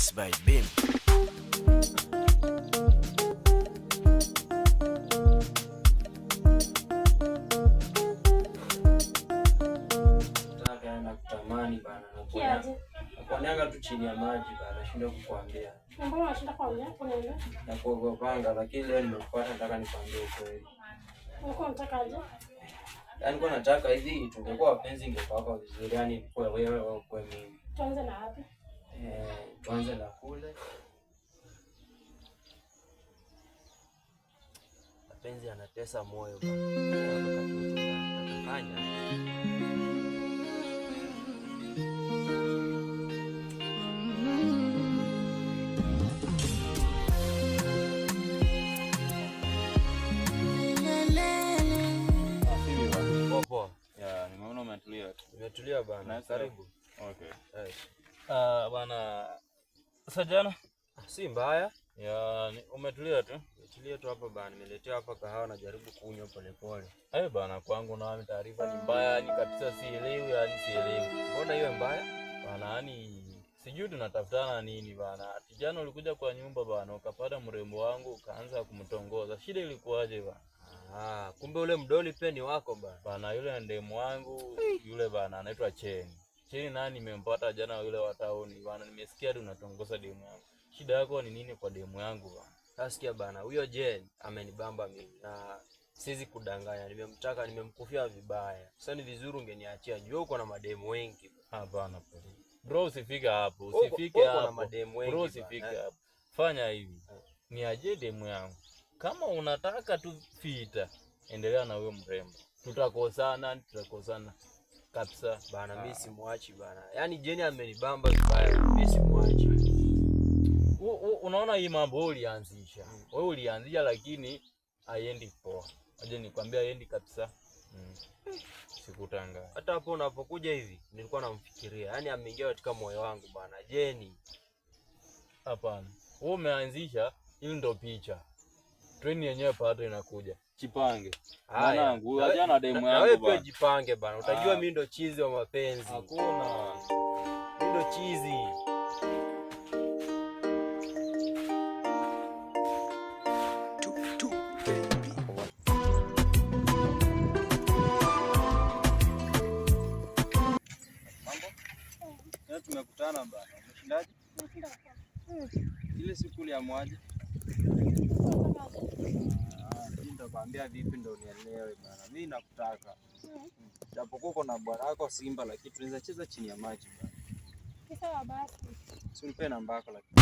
Mix by Bim. Nakutamani bana, nakuonaga tu chini ya maji bana, nashindwa kukuambia. Mbona unashinda kuambia? Kuna nini? Nakuogopanga, lakini leo nimekufuata, nataka nikwambie ukweli. Uko unataka aje? Yaani niko nataka hivi tungekuwa wapenzi ingekuwa vizuri, yani kwa wewe au kwa mimi. Tuanze na wapi? Tuanze na kule. Mapenzi yanatesa moyo bana. Fanya. Nimeona umetulia. Nimetulia bana. Karibu. Okay. Bana sajana si mbaya. Umetulia tu. Nimetulia tu hapa bana. Nimeletea hapa kahawa na jaribu kunywa polepole. Bana kwangu na taarifa ni mbaya, ni kabisa sielewi, yani sielewi. Mbona hiyo mbaya? Bana yani sijui tunatafutana nini bana. Jana ulikuja kwa nyumba bana, ukapata mrembo wangu ukaanza kumtongoza. Shida ilikuwaje bana? Kumbe ule mdoli pia ni wako bana. Bana yule ndemu wangu yule bana anaitwa Cheni. Cheni nani nimempata jana yule wa tauni bana, nimesikia tu unatongoza demu yangu. Shida yako ni nini kwa demu yangu bana? Nasikia bana, huyo Jen amenibamba mimi na siwezi kudanganya, nimemtaka, nimemkufia vibaya. Sasa ni vizuri ungeniachia, jua uko na mademu wengi. Hapana bro, usifike hapo, usifike hapo. Na mademu wengi bro, usifike hapo. Fanya hivi. Ni aje demu yangu. Kama unataka tu fita, endelea na huyo mrembo. Tutakosana kabisa bana. Mimi simwachi bana. Yaani Jen amenibamba vibaya, mimi simwachi. Unaona hii mambo ulianzisha. Wewe ulianzia lakini haiendi poa. Aje nikwambia haiendi kabisa. Sikutanga. Hata hapo unapokuja hivi nilikuwa namfikiria. Yaani ameingia katika moyo wangu bana. Jeni. Hapana. Wewe umeanzisha, hili ndo picha. Treni yenyewe pato inakuja. Jipange. Mwanangu, acha na demu yangu bana. Wewe pia jipange bana. Utajua mimi ndo chizi wa mapenzi. Hakuna. Mimi ndo chizi. Tumekutana bana. Umeshindaje? Ile siku ile ya mwaje? Mimi nitakwambia vipi ndo unielewe bana. Mimi nakutaka. Japokuwa uko na bwana wako Simba, lakini tunaweza cheza chini ya maji bana. Sawa basi. Si unipe namba yako lakini.